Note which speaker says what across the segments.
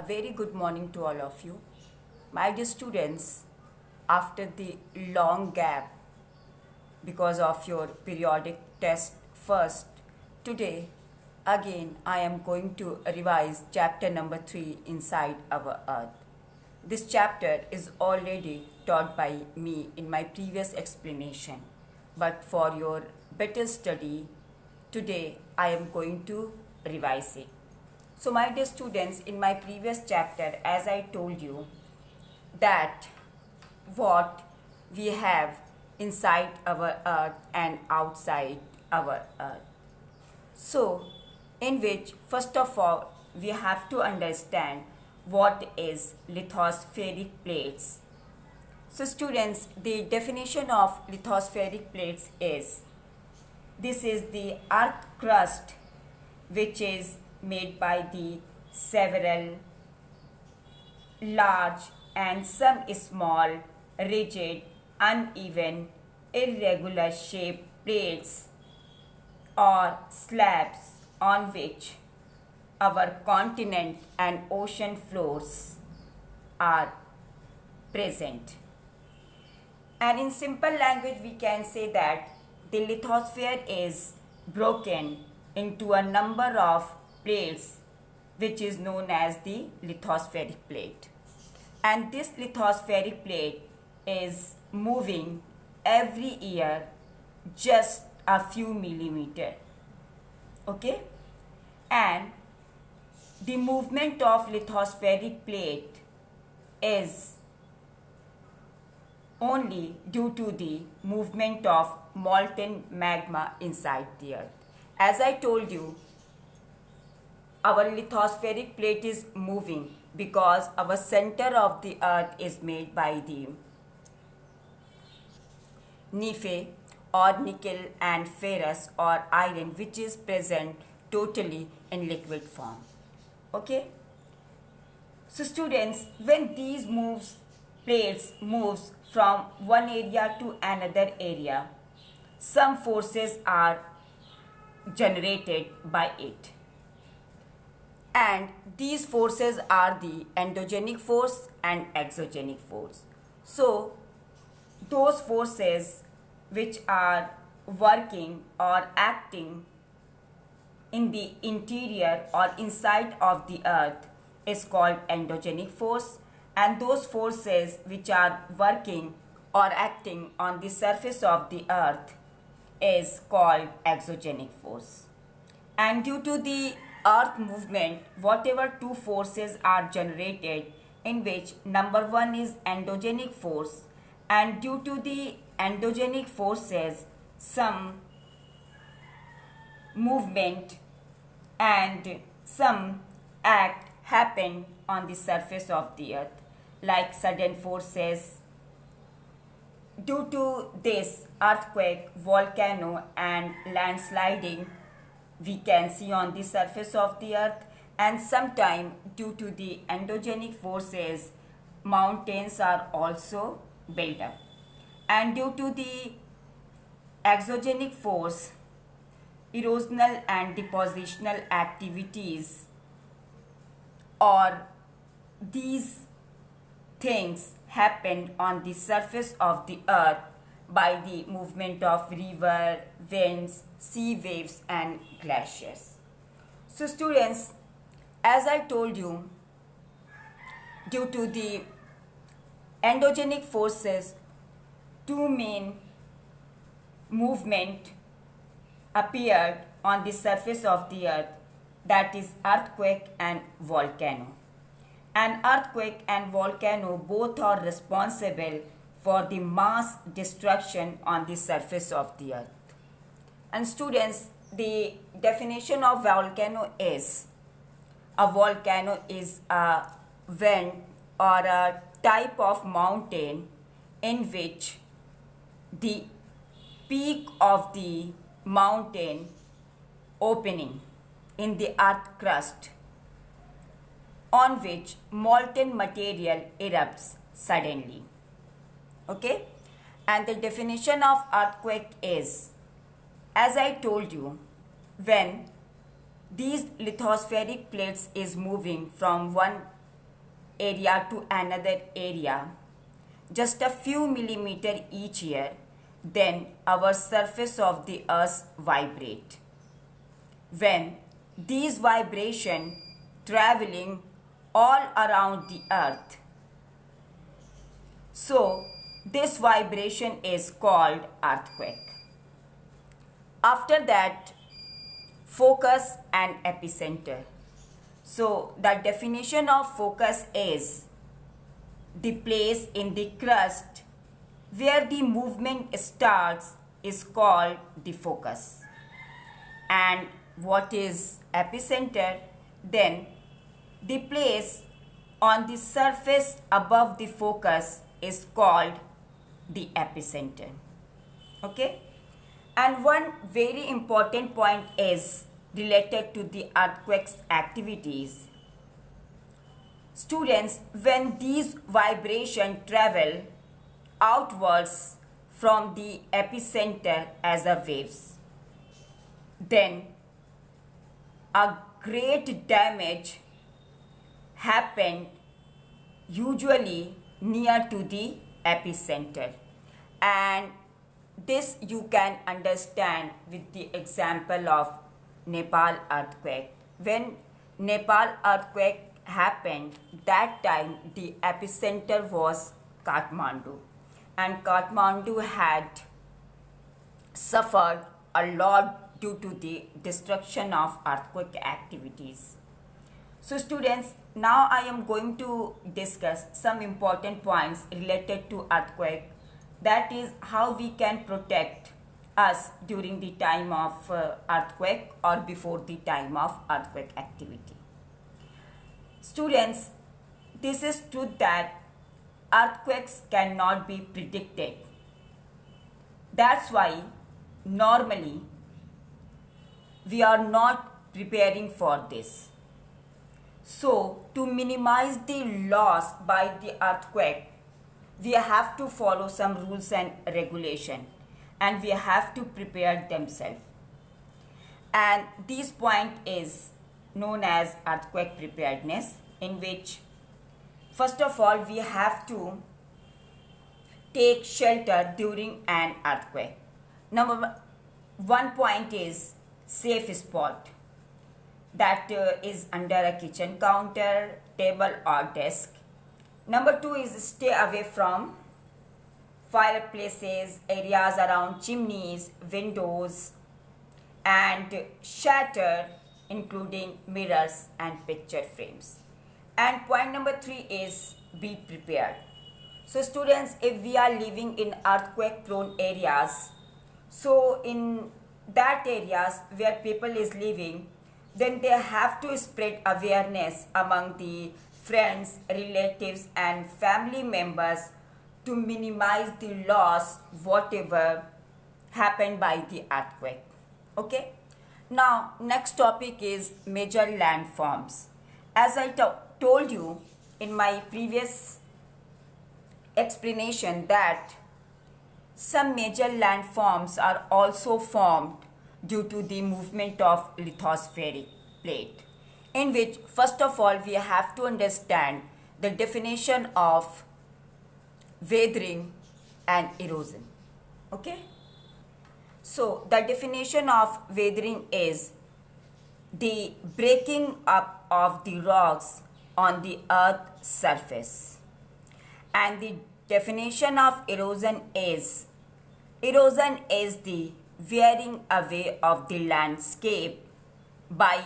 Speaker 1: very good morning to all of you. My dear students, after the long gap because of your periodic test first, today again I am going to revise chapter number 3 inside our earth. This chapter is already taught by me in my previous explanation, but for your better study, today I am going to revise it. So my dear students, in my previous chapter, as I told you that what we have inside our earth and outside our earth. So in which first of all we have to understand what is lithospheric plates. So students, the definition of lithospheric plates is this is the earth crust which is made by the several large and some small, rigid, uneven, irregular shaped plates or slabs on which our continent and ocean floors are present. And in simple language, we can say that the lithosphere is broken into a number of plates which is known as the lithospheric plate. And this lithospheric plate is moving every year just a few millimeter. Okay? And the movement of lithospheric plate is only due to the movement of molten magma inside the earth. As I told you, our lithospheric plate is moving because our center of the earth is made by the Nephi or nickel and ferrous or iron, which is present totally in liquid form. Okay? So students, when these plates moves from one area to another area, some forces are generated by it. And these forces are the endogenic force and exogenic force. So those forces which are working or acting in the interior or inside of the earth is called endogenic force, and those forces which are working or acting on the surface of the earth is called exogenic force. And due to the earth movement, whatever two forces are generated, in which number one is endogenic force, and due to the endogenic forces some movement and some act happen on the surface of the earth, like sudden forces. Due to this, earthquake, volcano and landsliding we can see on the surface of the earth, and sometime due to the endogenic forces mountains are also built up, and due to the exogenic force erosional and depositional activities or these things happen on the surface of the earth by the movement of river, winds, sea waves and glaciers. So students, as I told you, due to the endogenic forces, two main movement appeared on the surface of the earth, that is earthquake and volcano. And earthquake and volcano both are responsible for the mass destruction on the surface of the earth. And students, the definition of volcano is a volcano is a vent or a type of mountain in which the peak of the mountain opening in the earth crust on which molten material erupts suddenly. Okay? And the definition of earthquake is, as I told you, when these lithospheric plates is moving from one area to another area, just a few millimeter each year, then our surface of the earth vibrate. When these vibration traveling all around the earth, so this vibration is called earthquake. After that, focus and epicenter. So the definition of focus is the place in the crust where the movement starts is called the focus. And what is epicenter? Then the place on the surface above the focus is called the epicenter. Okay? And one very important point is related to the earthquake's activities. Students, when these vibrations travel outwards from the epicenter as a waves, then a great damage happened usually near to the epicenter, and this you can understand with the example of Nepal earthquake. When Nepal earthquake happened, that time the epicenter was Kathmandu, and Kathmandu had suffered a lot due to the destruction of earthquake activities. So students, now I am going to discuss some important points related to earthquake, that is how we can protect us during the time of earthquake or before the time of earthquake activity. Students, this is truth that earthquakes cannot be predicted. That's why normally we are not preparing for this. So to minimize the loss by the earthquake, we have to follow some rules and regulation, and we have to prepare themselves. And this point is known as earthquake preparedness, in which first of all we have to take shelter during an earthquake. Number one point is safe spot, that is under a kitchen counter, table or desk. Number two is stay away from fireplaces, areas around chimneys, windows, and shutter, including mirrors and picture frames. And point number three is be prepared. So students, if we are living in earthquake prone areas, so in that areas where people is living, then they have to spread awareness among the friends, relatives and family members to minimize the loss whatever happened by the earthquake. Okay. Now next topic is major landforms. As I told you in my previous explanation that some major landforms are also formed due to the movement of lithospheric plate, in which first of all we have to understand the definition of weathering and erosion. Okay. So the definition of weathering is the breaking up of the rocks on the earth's surface, and the definition of erosion is the wearing away of the landscape by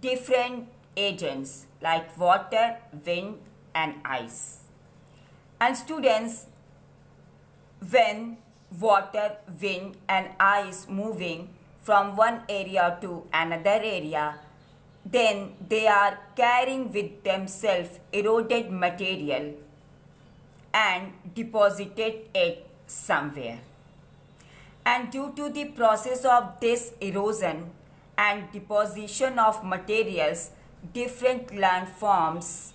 Speaker 1: different agents like water, wind and ice. And students, when water, wind and ice moving from one area to another area, then they are carrying with themselves eroded material and deposited it somewhere. And due to the process of this erosion and deposition of materials, different landforms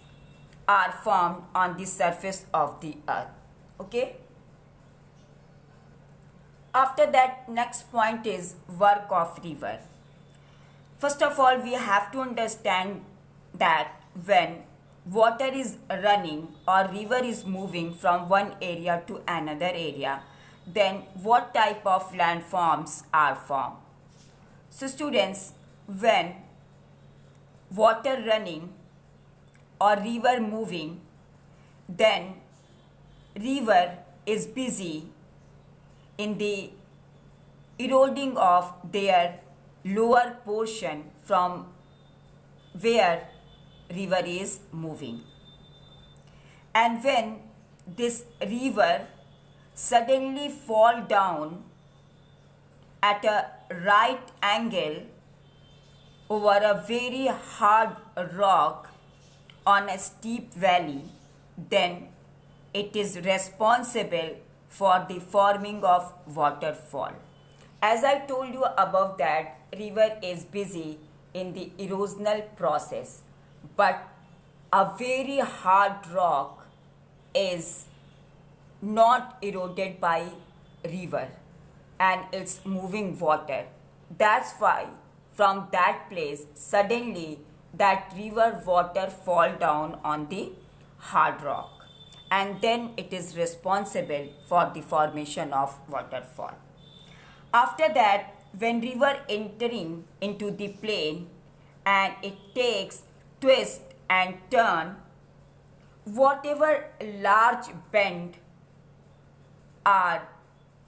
Speaker 1: are formed on the surface of the earth. Okay. After that, next point is work of river. First of all, we have to understand that when water is running or river is moving from one area to another area, then what type of landforms are formed? So students, when water running or river moving, then river is busy in the eroding of their lower portion from where river is moving. And when this river suddenly fall down at a right angle over a very hard rock on a steep valley, then it is responsible for the forming of waterfall. As I told you above that river is busy in the erosional process, but a very hard rock is not eroded by river and it's moving water. That's why from that place suddenly that river water fall down on the hard rock, and then it is responsible for the formation of waterfall. After that, when river entering into the plain and it takes twist and turn, whatever large bend are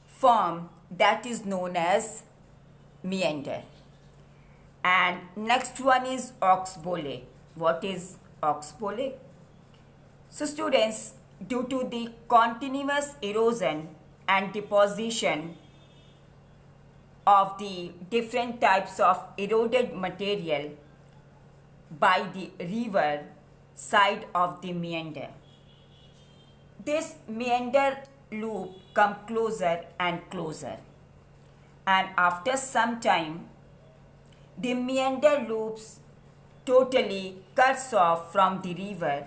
Speaker 1: formed, that is known as meander. And next one is oxbow lake. What is oxbow lake? So students, due to the continuous erosion and deposition of the different types of eroded material by the river side of the meander, this meander loop come closer and closer, and after some time the meander loops totally cuts off from the river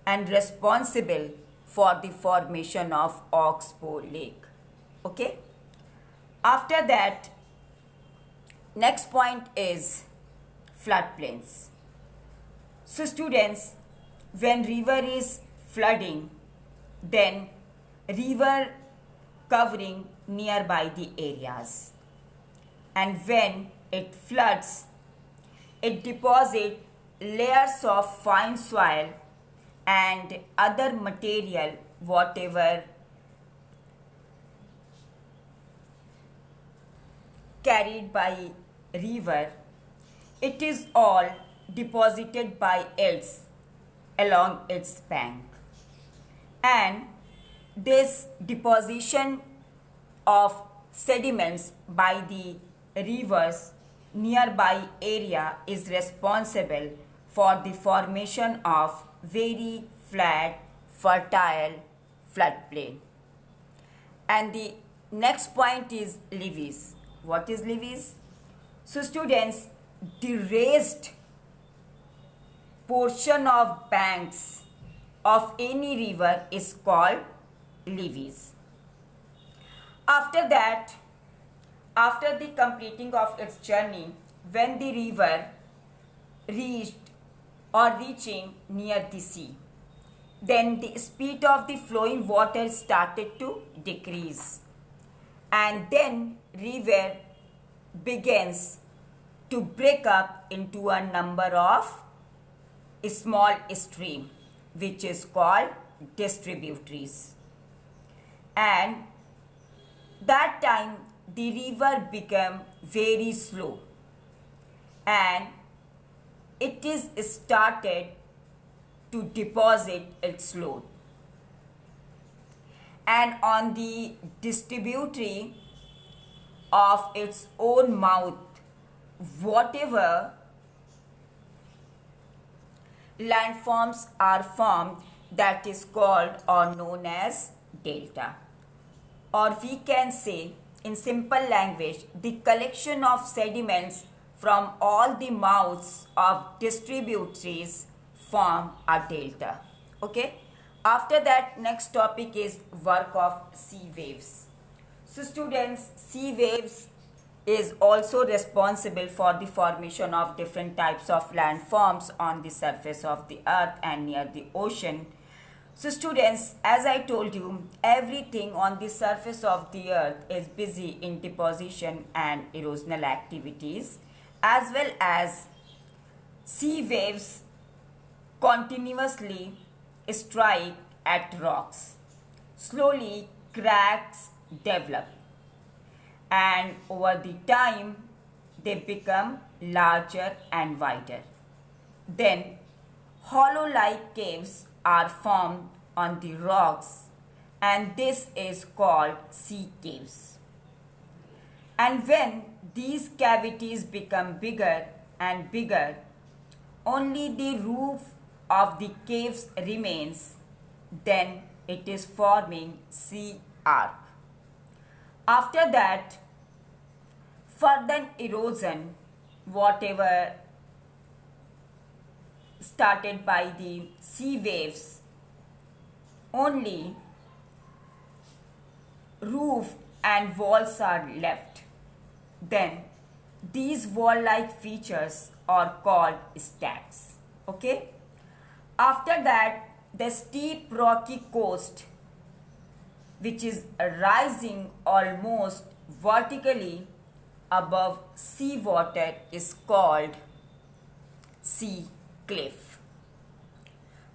Speaker 1: and responsible for the formation of oxbow lake. Okay. After that, next point is floodplains. So students, when river is flooding, then river covering nearby the areas, and when it floods, it deposits layers of fine soil and other material, whatever carried by river, it is all deposited by its along its bank. And this deposition of sediments by the rivers nearby area is responsible for the formation of very flat, fertile floodplain. And the next point is levees. What is levees? So students, the raised portion of banks of any river is called levees. After that, after the completing of its journey, when the river reached or reaching near the sea, then the speed of the flowing water started to decrease, and then river begins to break up into a number of small stream, which is called distributaries. And that time the river became very slow and it is started to deposit its load. And on the distributary of its own mouth, whatever landforms are formed, that is called or known as delta. Or we can say in simple language, the collection of sediments from all the mouths of distributaries form a delta. Okay. After that, next topic is work of sea waves. So students, sea waves is also responsible for the formation of different types of landforms on the surface of the earth and near the ocean. So students, as I told you, everything on the surface of the earth is busy in deposition and erosional activities, as well as sea waves continuously strike at rocks. Slowly cracks develop, and over the time they become larger and wider. Then hollow-like caves are formed on the rocks, and this is called sea caves. And when these cavities become bigger and bigger, only the roof of the caves remains, then it is forming sea arc. After that, further erosion, whatever started by the sea waves, only roof and walls are left. Then these wall-like features are called stacks. Okay? After that, the steep rocky coast, which is rising almost vertically above seawater, is called sea cliff.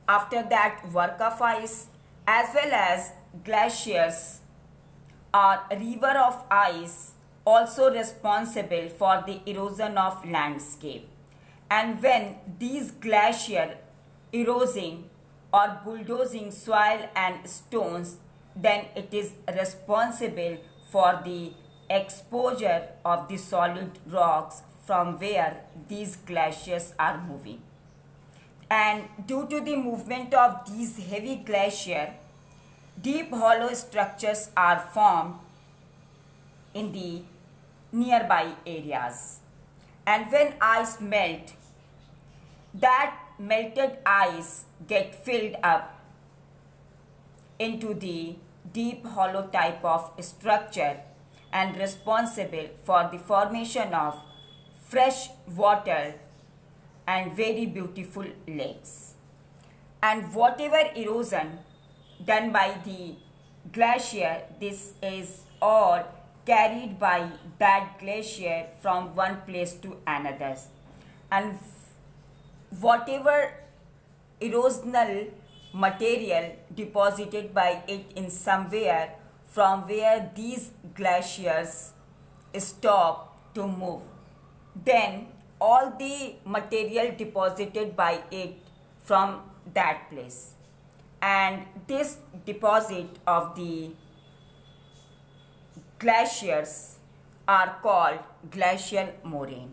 Speaker 1: After that, work of ice as well as glaciers or river of ice also responsible for the erosion of landscape. And when these glacier eroding or bulldozing soil and stones, then it is responsible for the exposure of the solid rocks from where these glaciers are moving. And due to the movement of these heavy glaciers, deep hollow structures are formed in the nearby areas. And when ice melt, that melted ice get filled up into the deep hollow type of structure and responsible for the formation of fresh water and very beautiful lakes. And whatever erosion done by the glacier, this is all carried by that glacier from one place to another. And whatever erosional material deposited by it in somewhere from where these glaciers stop to move, then all the material deposited by it from that place, and this deposit of the glaciers are called glacial moraine.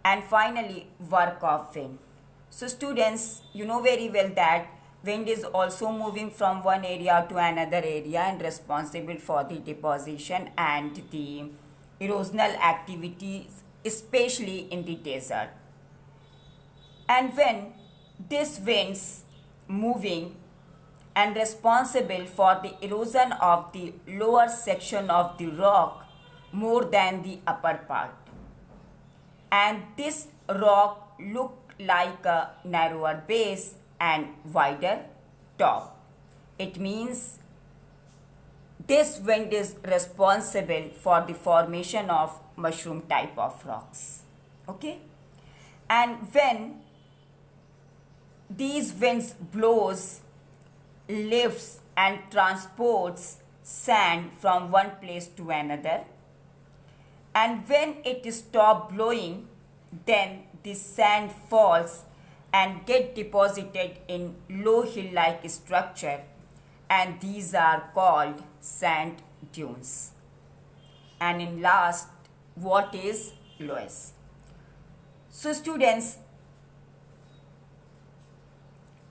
Speaker 1: And finally, work of wind. So students, you know very well that wind is also moving from one area to another area and responsible for the deposition and the erosional activities, especially in the desert. And when this winds moving and responsible for the erosion of the lower section of the rock more than the upper part, and this rock look like a narrower base and wider top. It means this wind is responsible for the formation of mushroom type of rocks. Okay? And when these winds blows, lifts and transports sand from one place to another, and when it stops blowing, then the sand falls and get deposited in low hill-like structure, and these are called sand dunes. And in last, what is loess? So students,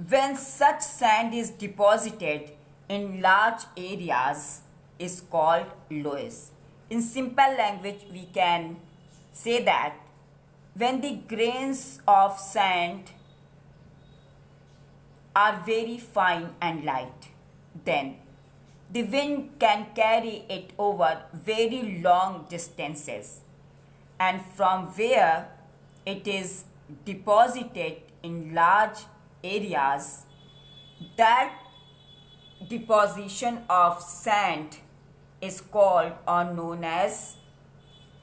Speaker 1: when such sand is deposited in large areas is called loess. In simple language, we can say that when the grains of sand are very fine and light, then the wind can carry it over very long distances, and from where it is deposited in large areas, that deposition of sand is called or known as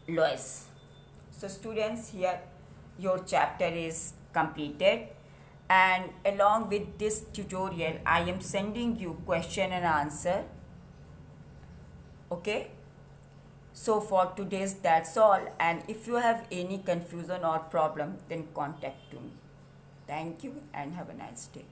Speaker 1: loess. So students, here your chapter is completed, and along with this tutorial I am sending you question and answer. Okay, so for today's that's all, and if you have any confusion or problem, then contact to me. Thank you and have a nice day.